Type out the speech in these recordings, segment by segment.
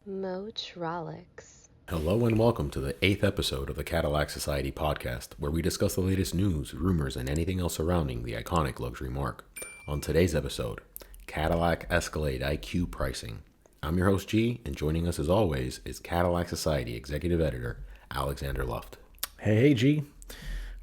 Motrolics. Hello and welcome to the 8th episode of the Cadillac Society Podcast, where we discuss the latest news, rumors, and anything else surrounding the iconic luxury marque. On today's episode, Cadillac Escalade IQ pricing. I'm your host G, and joining us as always is Cadillac Society Executive Editor Alexander Luft. Hey G.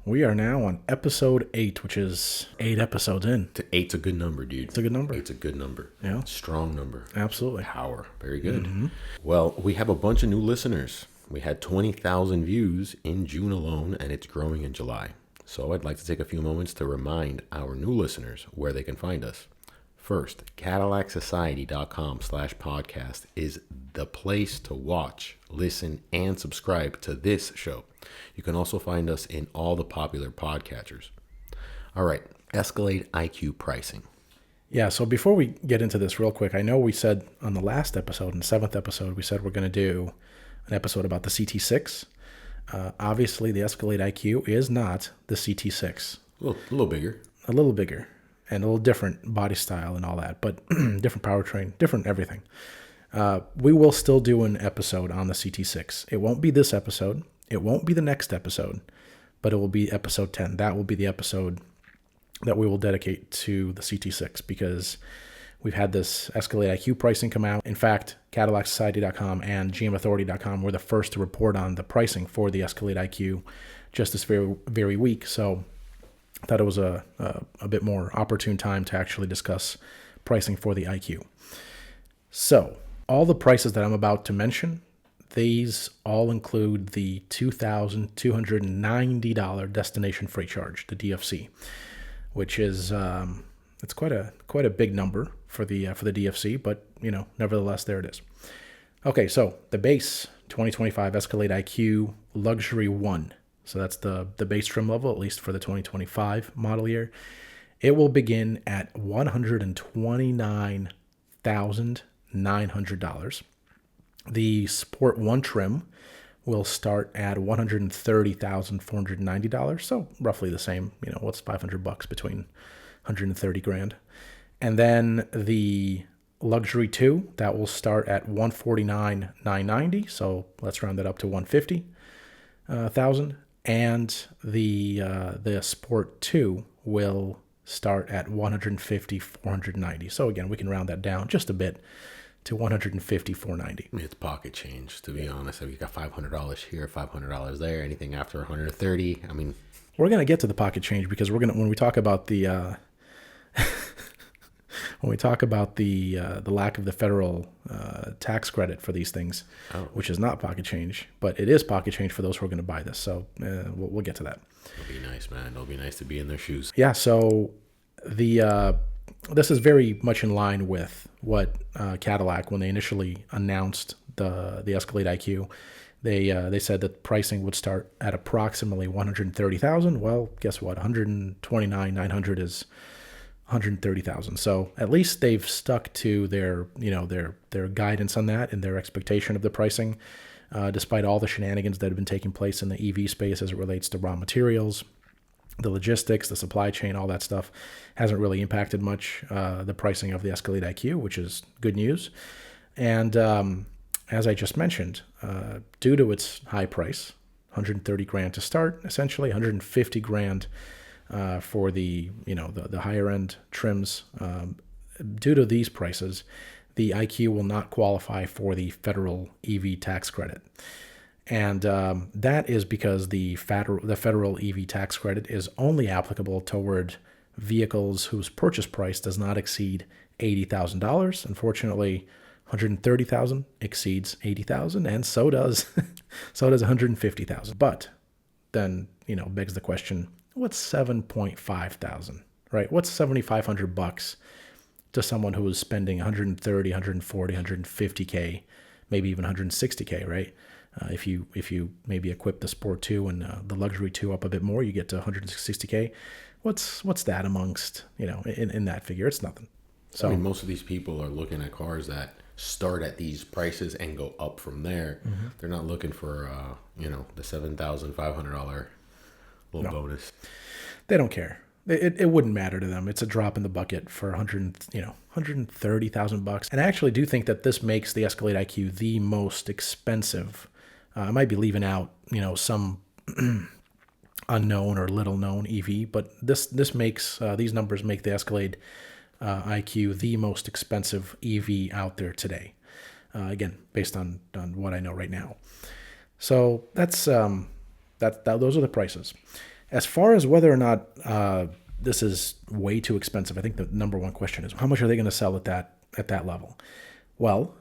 We are now on episode 8, which is 8 episodes in. 8's a good number, dude. It's a good number. 8's a good number. Yeah. Strong number. Absolutely. Power. Very good. Mm-hmm. Well, we have a bunch of new listeners. We had 20,000 views in June alone, and it's growing in July. So I'd like to take a few moments to remind our new listeners where they can find us. First, CadillacSociety.com/podcast is the place to watch, listen, and subscribe to this show. You can also find us in all the popular podcatchers. All right, Escalade IQ pricing. Yeah, so before we get into this real quick, I know we said on the last episode, in the 7th episode, we said we're going to do an episode about the CT6. Obviously, the Escalade IQ is not the CT6. A little bigger. A little bigger and a little different body style and all that, but different powertrain, different everything. We will still do an episode on the CT6. It won't be this episode. It won't be the next episode, but it will be episode 10. That will be the episode that we will dedicate to the CT6 because we've had this Escalade IQ pricing come out. In fact, CadillacSociety.com and GMAuthority.com were the first to report on the pricing for the Escalade IQ just this very week. So I thought it was a bit more opportune time to actually discuss pricing for the IQ. So all the prices that I'm about to mention, these all include the $2,290 destination freight charge, the DFC, which is it's quite a big number for the DFC, but nevertheless there it is. Okay, so the base 2025 Escalade IQ Luxury 1. So that's the base trim level, at least for the 2025 model year. It will begin at $129,900. The Sport 1 trim will start at $130,490. So roughly the same, what's $500 between $130,000. And then the Luxury 2, that will start at $149,990. So let's round that up to $150,000. And the Sport 2 will start at $150,490. So again, we can round that down just a bit to $150,490. It's pocket change, to be honest. If you got $500 here, $500 there, anything after $130, I mean, we're gonna get to the pocket change because when we talk about the the lack of the federal tax credit for these things, which is not pocket change, but it is pocket change for those who are going to buy this. So we'll get to that. It'll be nice, man. It'll be nice to be in their shoes. Yeah. So this is very much in line with what Cadillac, when they initially announced the Escalade IQ, they said that pricing would start at approximately $130,000. Well, guess what? $129,900 is $130,000. So at least they've stuck to their guidance on that and their expectation of the pricing, despite all the shenanigans that have been taking place in the EV space as it relates to raw materials. The logistics, the supply chain, all that stuff hasn't really impacted much the pricing of the Escalade IQ, which is good news. And as I just mentioned, due to its high price, $130,000 to start, essentially $150,000 for the higher end trims. Due to these prices, the IQ will not qualify for the federal EV tax credit. And that is because the federal EV tax credit is only applicable toward vehicles whose purchase price does not exceed $80,000. Unfortunately, $130,000 exceeds $80,000, and so does $150,000. But then begs the question: what's $7,500, right? What's $7,500 to someone who is spending $130,000, $140,000, $150,000, maybe even $160,000, right? If you maybe equip the Sport 2 and the Luxury 2 up a bit more, you get to $160,000. What's that amongst, in that figure? It's nothing. So I mean, most of these people are looking at cars that start at these prices and go up from there. Mm-hmm. They're not looking for, the $7,500 little bonus. They don't care. it wouldn't matter to them. It's a drop in the bucket for 130,000 bucks. And I actually do think that this makes the Escalade IQ the most expensive. I might be leaving out, some unknown or little known EV, but this makes these numbers make the Escalade IQ the most expensive EV out there today. Again, based on what I know right now. So that's those are the prices. As far as whether or not this is way too expensive, I think the number one question is how much are they going to sell at that level? Well,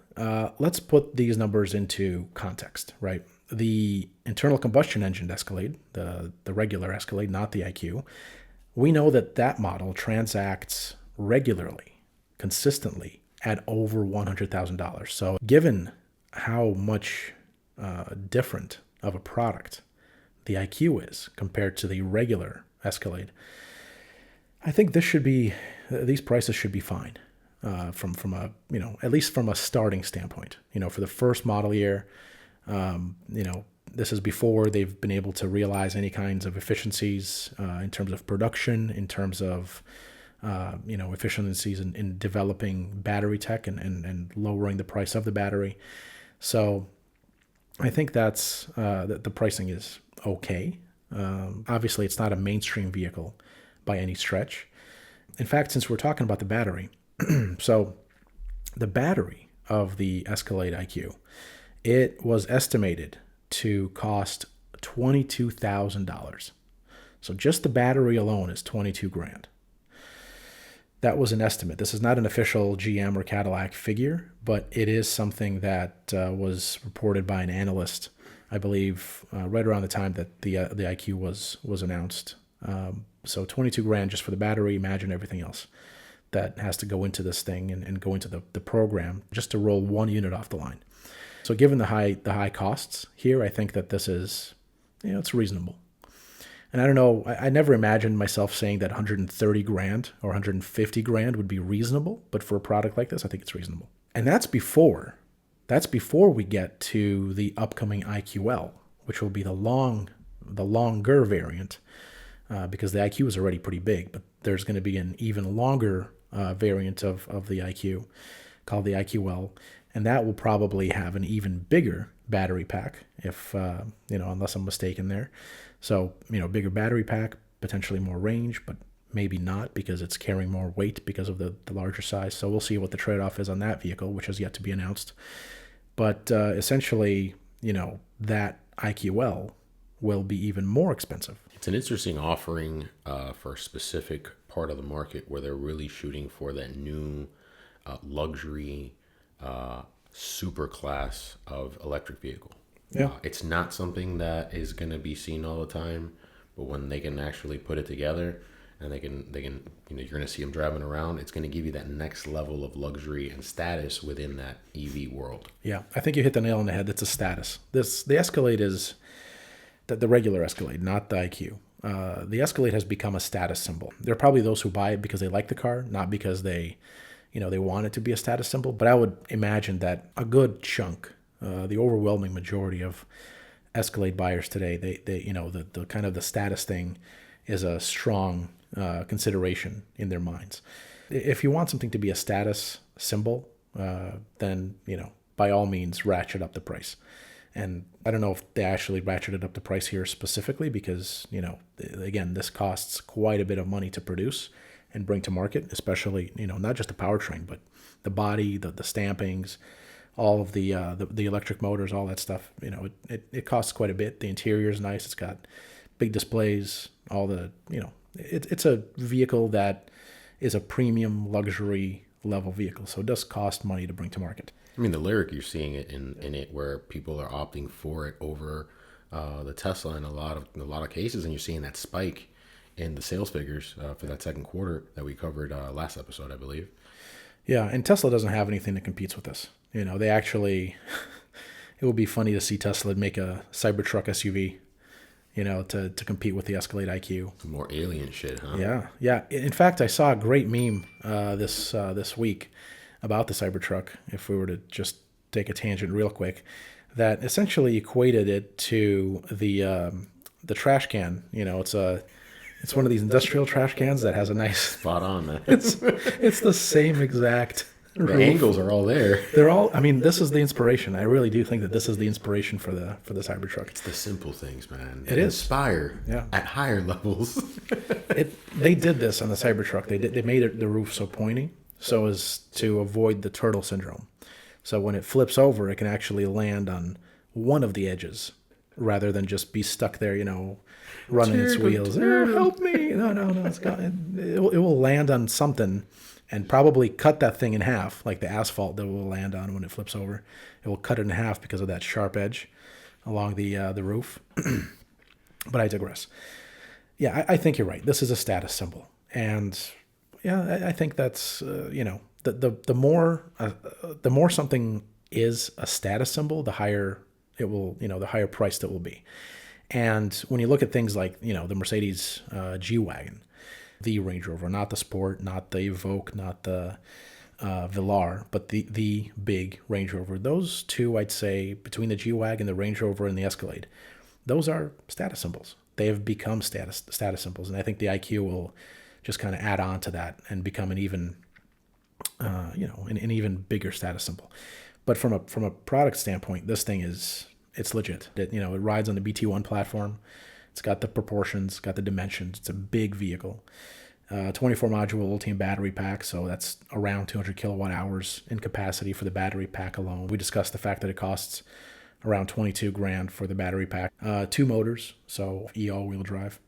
let's put these numbers into context, right? The internal combustion engine Escalade, the regular Escalade, not the IQ, we know that model transacts regularly, consistently at over $100,000. So given how much different of a product the IQ is compared to the regular Escalade, I think these prices should be fine from a, at least from a starting standpoint. For the first model year, this is before they've been able to realize any kinds of efficiencies in terms of production, in terms of efficiencies in developing battery tech and lowering the price of the battery. So I think that's the pricing is okay. Obviously, it's not a mainstream vehicle by any stretch. In fact, since we're talking about the battery, so the battery of the Escalade IQ, it was estimated to cost $22,000. So just the battery alone is $22,000. That was an estimate. This is not an official GM or Cadillac figure, but it is something that was reported by an analyst, I believe, right around the time that the IQ was announced. So $22,000 just for the battery. Imagine everything else that has to go into this thing and go into the program just to roll one unit off the line. So given the high costs here, I think that this is, it's reasonable. And I don't know, I never imagined myself saying that $130,000 or $150,000 would be reasonable, but for a product like this, I think it's reasonable. And that's before we get to the upcoming IQL, which will be the longer variant, because the IQ is already pretty big, but there's going to be an even longer variant of the IQ called the IQL, and that will probably have an even bigger battery pack, if unless I'm mistaken there. So, bigger battery pack, potentially more range, but maybe not because it's carrying more weight because of the larger size. So we'll see what the trade-off is on that vehicle, which has yet to be announced. But essentially, that IQL will be even more expensive. It's an interesting offering for a specific part of the market where they're really shooting for that new luxury super class of electric vehicle. Yeah. It's not something that is going to be seen all the time, but when they can actually put it together and they can, you're going to see them driving around, it's going to give you that next level of luxury and status within that EV world. Yeah, I think you hit the nail on the head. It's a status. The Escalade is the regular Escalade, not the IQ. The Escalade has become a status symbol. There are probably those who buy it because they like the car, not because they want it to be a status symbol. But I would imagine that a good chunk, the overwhelming majority of Escalade buyers today, they the kind of the status thing is a strong consideration in their minds. If you want something to be a status symbol, then by all means ratchet up the price. And I don't know if they actually ratcheted up the price here specifically because again, this costs quite a bit of money to produce and bring to market, especially not just the powertrain, but the body, the stampings, all of the electric motors, all that stuff. It costs quite a bit. The interior is nice. It's got big displays. All the it's a vehicle that is a premium luxury level vehicle, so it does cost money to bring to market. I mean, the lyric, you're seeing it in it where people are opting for it over the Tesla in a lot of cases, and you're seeing that spike in the sales figures for that second quarter that we covered last episode, I believe. Yeah, and Tesla doesn't have anything that competes with this. They actually, it would be funny to see Tesla make a Cybertruck SUV, to compete with the Escalade IQ. Some more alien shit, huh? Yeah. In fact, I saw a great meme this week about the Cybertruck, if we were to just take a tangent real quick, that essentially equated it to the trash can. It's It's one of these industrial trash cans that has a nice. Spot on, man. It's the same exact. The roof. angles are all there. They're all. I mean, this is the inspiration. I really do think that this is the inspiration for the Cybertruck. It's the simple things, man. It is. Inspire Yeah. at higher levels. They did this on the Cybertruck. They made the roof so pointy so as to avoid the turtle syndrome. So when it flips over, it can actually land on one of the edges rather than just be stuck there, running its wheels. Help me! No. It will land on something and probably cut that thing in half, like the asphalt that it will land on when it flips over. It will cut it in half because of that sharp edge along the roof. But I digress. Yeah, I think you're right. This is a status symbol, and yeah, I think that's the more something is a status symbol, the higher it will, the higher priced it will be. And when you look at things like the Mercedes G-Wagon, the Range Rover, not the Sport, not the Evoque, not the Velar, but the big Range Rover. Those two, I'd say, between the G-Wagon, the Range Rover, and the Escalade, those are status symbols. They have become status symbols, and I think the IQ will just kind of add on to that and become an even, an even bigger status symbol. But from a product standpoint, this thing it's legit. It rides on the BT1 platform. It's got the proportions, got the dimensions. It's a big vehicle. 24 module Ultium battery pack, so that's around 200 kilowatt hours in capacity for the battery pack alone. We discussed the fact that it costs around $22,000 for the battery pack. 2 motors, so all-wheel drive,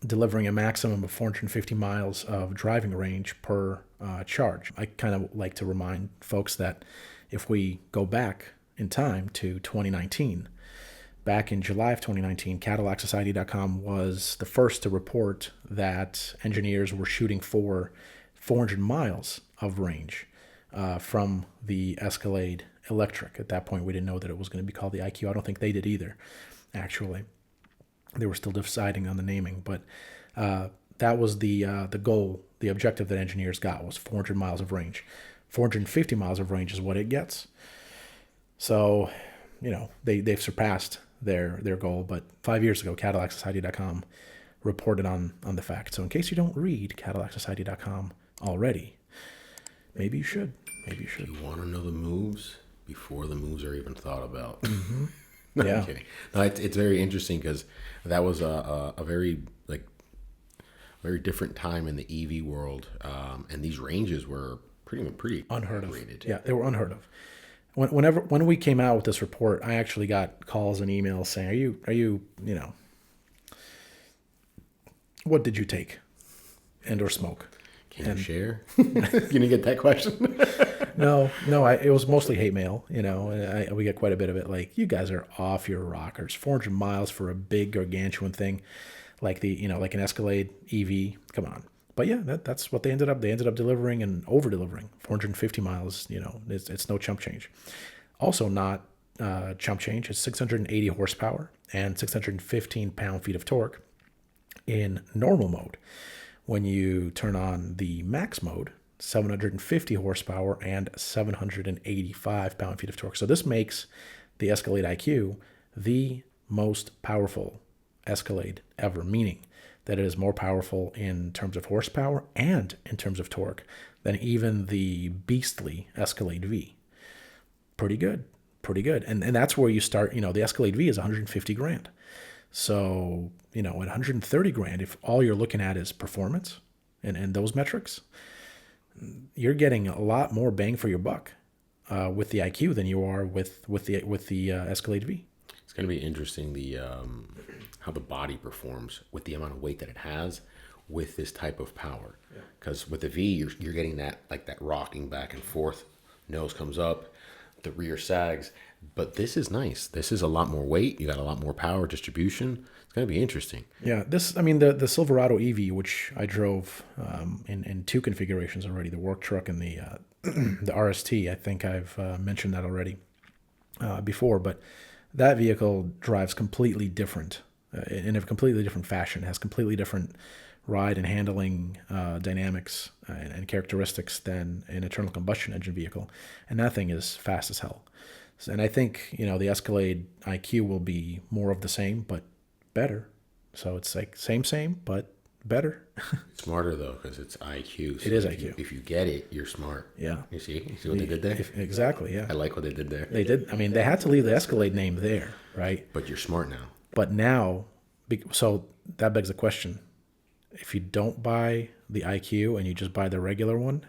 delivering a maximum of 450 miles of driving range per charge. I kind of like to remind folks that if we go back in time to 2019, back in July of 2019, CadillacSociety.com was the first to report that engineers were shooting for 400 miles of range from the Escalade Electric. At that point, we didn't know that it was going to be called the IQ. I don't think they did either, actually. They were still deciding on the naming, but that was the goal, the objective that engineers got was 400 miles of range. 450 miles of range is what it gets. So, they've surpassed their goal. But 5 years ago, CadillacSociety.com reported on the fact. So in case you don't read CadillacSociety.com already, maybe you should. You want to know the moves before the moves are even thought about. Mm-hmm. No, Yeah. I'm kidding. No, it's very interesting because that was a very very different time in the EV world, and these ranges were pretty Unheard of. rated. Yeah, they were unheard of. When we came out with this report, I actually got calls and emails saying, "Are you what did you take and or smoke?" Can you share? You didn't get that question? No, it was mostly hate mail, and we get quite a bit of it. Like, you guys are off your rockers. 400 miles for a big gargantuan thing, like like an Escalade EV. Come on. But yeah, that's what they ended up delivering and over delivering. 450 miles, it's no chump change. Also not chump change. It's 680 horsepower and 615 pound-feet of torque in normal mode. When you turn on the max mode, 750 horsepower and 785 pound-feet of torque. So this makes the Escalade IQ the most powerful Escalade ever, meaning that it is more powerful in terms of horsepower and in terms of torque than even the beastly Escalade V. Pretty good. And that's where you start. The Escalade V is $150,000. So, at $130,000, if all you're looking at is performance and those metrics, you're getting a lot more bang for your buck with the IQ than you are with the Escalade V. It's going to be interesting how the body performs with the amount of weight that it has with this type of power. Because with the V, you're getting that rocking back and forth. Nose comes up, the rear sags. But this is nice. This is a lot more weight. You got a lot more power distribution. It's going to be interesting. Yeah, the Silverado EV, which I drove in 2 configurations already, the work truck and the the RST. I think I've mentioned that already before. But that vehicle drives completely different, in a completely different fashion. Has completely different ride and handling dynamics and characteristics than an internal combustion engine vehicle. And that thing is fast as hell. And I think, the Escalade IQ will be more of the same, but better. So it's like same, but better. Smarter though, because it's IQ. So It is if IQ. If you get it, you're smart. Yeah. You see what they did there? Exactly, yeah. I like what they did there. They did. I mean, they had to leave the Escalade name there, right? But you're smart now. But now, so that begs the question. If you don't buy the IQ and you just buy the regular one,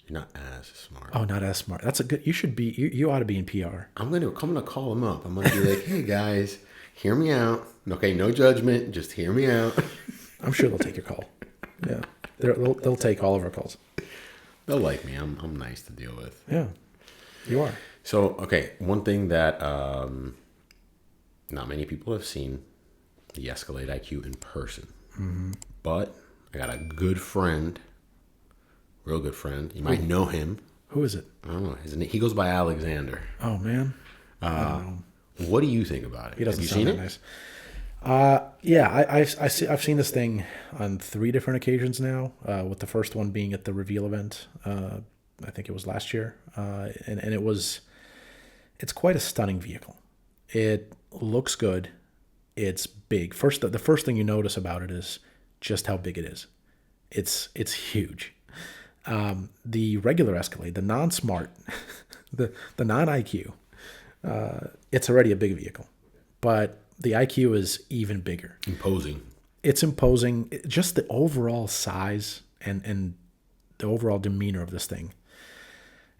You're not as smart. oh, not as smart. That's a good, you ought to be in PR. I'm gonna call them up. I'm gonna be like, hey guys, hear me out. Okay, no judgment. Just hear me out. I'm sure they'll take your call. Yeah. They'll take all of our calls. They'll like me. I'm nice to deal with. Yeah, you are. So, okay, one thing that not many people have seen the Escalade IQ in person. Mm-hmm. But I got a good friend, real good friend. You might know him. Who is it? I don't know. He goes by Alexander. Oh, man. What do you think about it? He doesn't have you sound seen that it? nice. Yeah, I've seen this thing on 3 different occasions now, with the first one being at the reveal event. I think it was last year. And it's quite a stunning vehicle. It looks good. It's big. The first thing you notice about it is just how big it is. It's huge. The regular Escalade, the non-smart, the non-IQ, it's already a big vehicle, but the IQ is even bigger. Imposing. It's imposing. Just the overall size and the overall demeanor of this thing.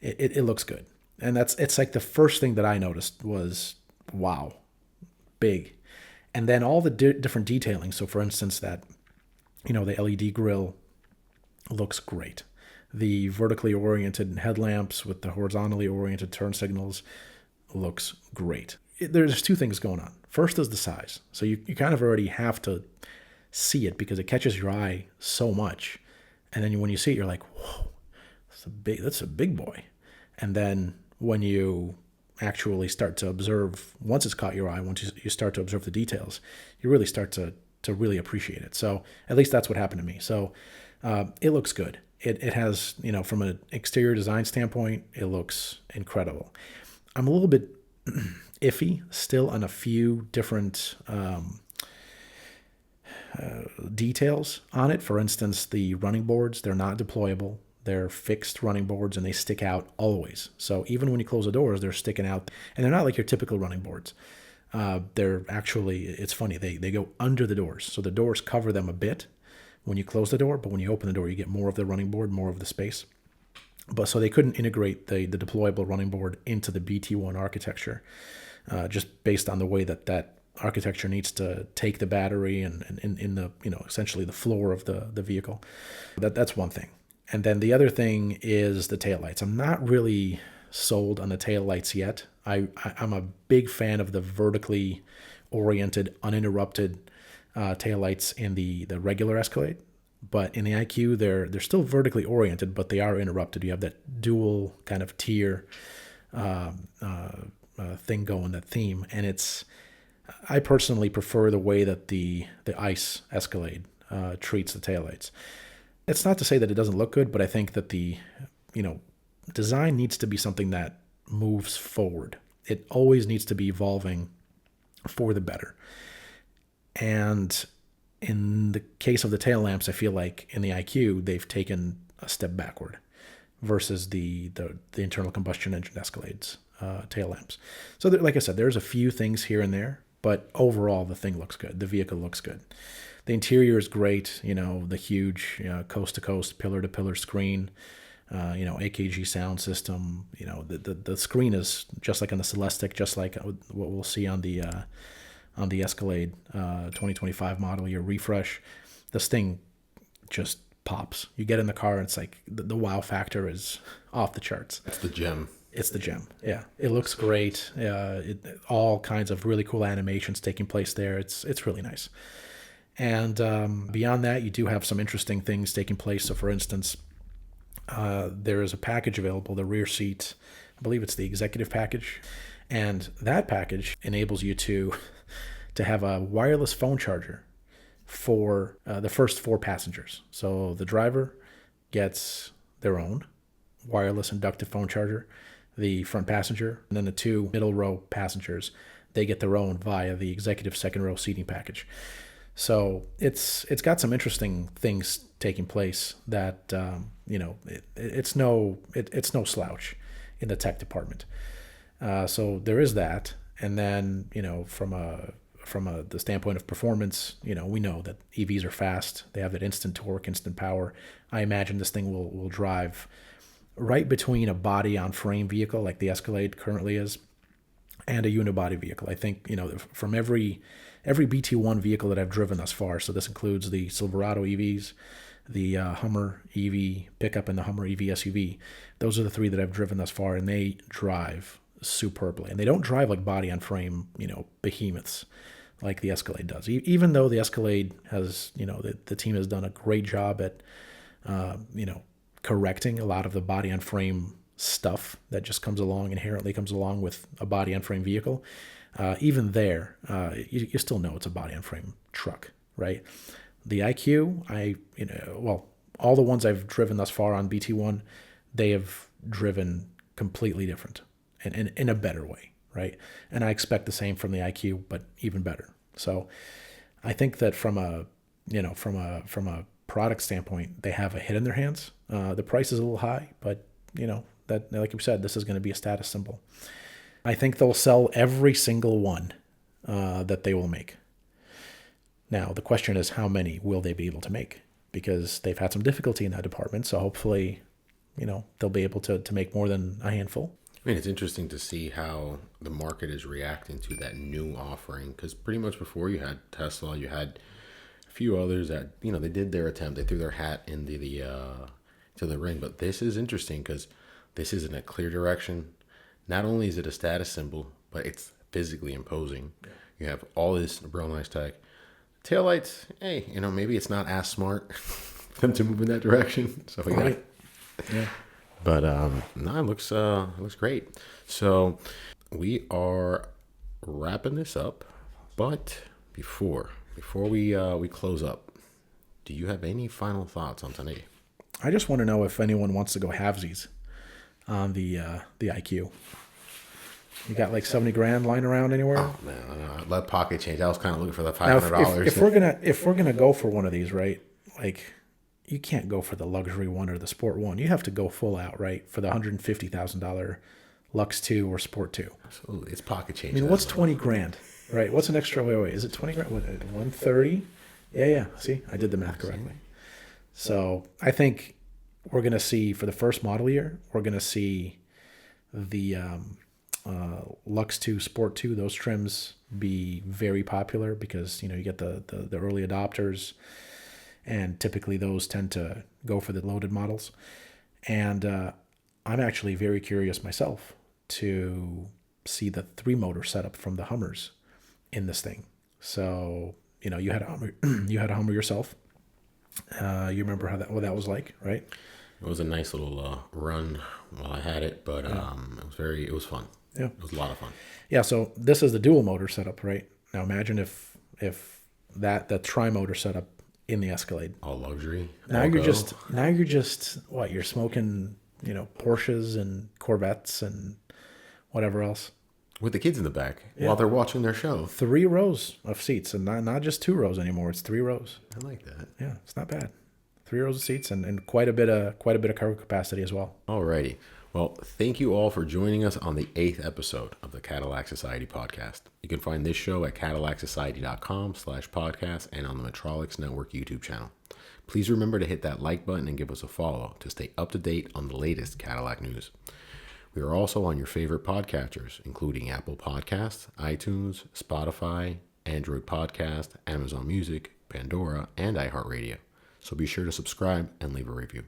It looks good, and it's like the first thing that I noticed was, wow, big, and then all the different detailing. So, for instance, the LED grille looks great. The vertically oriented headlamps with the horizontally oriented turn signals looks great. There's 2 things going on. First is the size. So you kind of already have to see it because it catches your eye so much. And then when you see it, you're like, whoa, that's a big boy. And then when you actually start to observe, once it's caught your eye, once you start to observe the details, you really start to really appreciate it. So at least that's what happened to me. So it looks good. It has, from an exterior design standpoint, it looks incredible. I'm a little bit iffy still on a few different details on it. For instance, the running boards, they're not deployable. They're fixed running boards and they stick out always. So even when you close the doors, they're sticking out, and they're not like your typical running boards. They're actually, it's funny, they go under the doors. So the doors cover them a bit when you close the door, but when you open the door, you get more of the running board, more of the space. But so they couldn't integrate the deployable running board into the BT1 architecture, just based on the way that architecture needs to take the battery and in the, essentially the floor of the vehicle. That's one thing. And then the other thing is the taillights. I'm not really sold on the taillights yet. I'm a big fan of the vertically oriented, uninterrupted taillights in the regular Escalade. But in the IQ, they're still vertically oriented, but they are interrupted. You have that dual kind of tier thing going, that theme. And I personally prefer the way that the ICE Escalade treats the taillights. It's not to say that it doesn't look good, but I think that the design needs to be something that moves forward. It always needs to be evolving for the better. And in the case of the tail lamps, I feel like in the IQ, they've taken a step backward versus the internal combustion engine Escalade's tail lamps. So like I said, there's a few things here and there, but overall the thing looks good. The vehicle looks good. The interior is great. The huge coast-to-coast, pillar-to-pillar screen, AKG sound system. The screen is just like on the Celestiq, just like what we'll see on the Escalade 2025 model year refresh. This thing just pops. You get in the car and it's like the wow factor is off the charts. It's the gem. It's the gem. Yeah, it looks great. All kinds of really cool animations taking place there. It's really nice. And beyond that, you do have some interesting things taking place. So, for instance, there is a package available, the rear seat. I believe it's the executive package, and that package enables you to have a wireless phone charger for the first 4 passengers. So the driver gets their own wireless inductive phone charger, the front passenger, and then the 2 middle row passengers, they get their own via the executive second row seating package. So it's got some interesting things taking place that it's no slouch in the tech department. So there is that, and then from the standpoint of performance, we know that EVs are fast. They have that instant torque, instant power. I imagine this thing will drive right between a body on frame vehicle like the Escalade currently is and a unibody vehicle. I think, from every BT1 vehicle that I've driven thus far, so this includes the Silverado EVs, the Hummer EV pickup, and the Hummer EV SUV. Those are the three that I've driven thus far, and they drive superbly. And they don't drive like body on frame, behemoths like the Escalade does. Even though the Escalade has, the team has done a great job at, correcting a lot of the body on frame stuff that just inherently comes along with a body on frame vehicle. Even there, you still know it's a body on frame truck, right? The IQ, all the ones I've driven thus far on BT1, they have driven completely different and in a better way, right? And I expect the same from the IQ, but even better. So I think that from a product standpoint, they have a hit in their hands. The price is a little high, but that, like you said, this is going to be a status symbol. I think they'll sell every single one that they will make. Now, the question is, how many will they be able to make? Because they've had some difficulty in that department, so hopefully, they'll be able to make more than a handful. I mean, it's interesting to see how the market is reacting to that new offering, because pretty much before you had Tesla, you had a few others that, they did their attempt. They threw their hat into the ring. But this is interesting because this is in a clear direction. Not only is it a status symbol, but it's physically imposing. Yeah. You have all this real nice tech. Taillights, hey, maybe it's not as smart for them to move in that direction. So we got it. Yeah. But no, it looks great. So we are wrapping this up. But before we close up, do you have any final thoughts on today? I just want to know if anyone wants to go halvesies on the IQ. You got like $70,000 lying around anywhere? Oh man, let pocket change. I was kind of looking for the $500. Now, if we're gonna go for one of these, right? Like, you can't go for the luxury one or the sport one. You have to go full out, right? For the $150,000 Lux 2 or Sport 2. Absolutely, it's pocket change. I mean, what's $20,000, right? What's an extra? Wait, is it $20,000? What, 130? Yeah. See, I did the math correctly. So I think we're gonna see, for the first model year, we're gonna see the Lux 2, Sport 2, those trims be very popular because, you get the early adopters, and typically those tend to go for the loaded models. And I'm actually very curious myself to see the 3-motor setup from the Hummers in this thing. So, you had a Hummer, you had a Hummer yourself. You remember what that was like, right? It was a nice little run while I had it, but it was fun. Yeah. It was a lot of fun. Yeah, so this is the dual motor setup, right? Now imagine if that tri-motor setup in the Escalade. All luxury. Now you're just what? You're smoking, Porsches and Corvettes and whatever else. With the kids in the back while they're watching their show. 3 rows of seats, and not just 2 rows anymore. It's 3 rows. I like that. Yeah, it's not bad. 3 rows of seats and quite a bit of cargo capacity as well. Alrighty. Well, thank you all for joining us on the 8th episode of the Cadillac Society Podcast. You can find this show at CadillacSociety.com/podcast and on the Metrolix Network YouTube channel. Please remember to hit that like button and give us a follow to stay up to date on the latest Cadillac news. We are also on your favorite podcatchers, including Apple Podcasts, iTunes, Spotify, Android Podcast, Amazon Music, Pandora, and iHeartRadio. So be sure to subscribe and leave a review.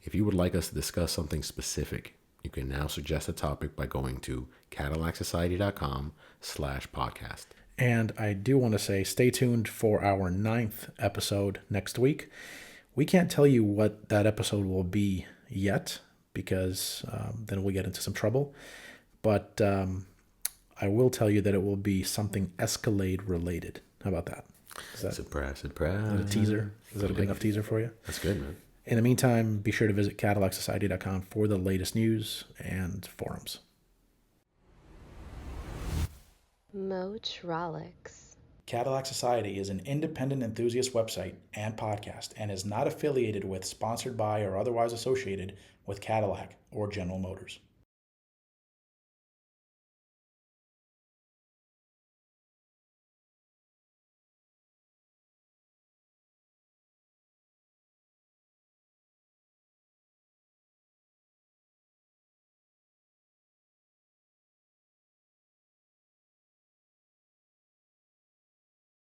If you would like us to discuss something specific, you can now suggest a topic by going to CadillacSociety.com/podcast. And I do want to say, stay tuned for our 9th episode next week. We can't tell you what that episode will be yet, because then we'll get into some trouble. But I will tell you that it will be something Escalade related. How about that? Surprise. Is that a teaser? Is that a good enough teaser for you? That's good, man. In the meantime, be sure to visit CadillacSociety.com for the latest news and forums. Motrolix. Cadillac Society is an independent enthusiast website and podcast and is not affiliated with, sponsored by, or otherwise associated with Cadillac or General Motors.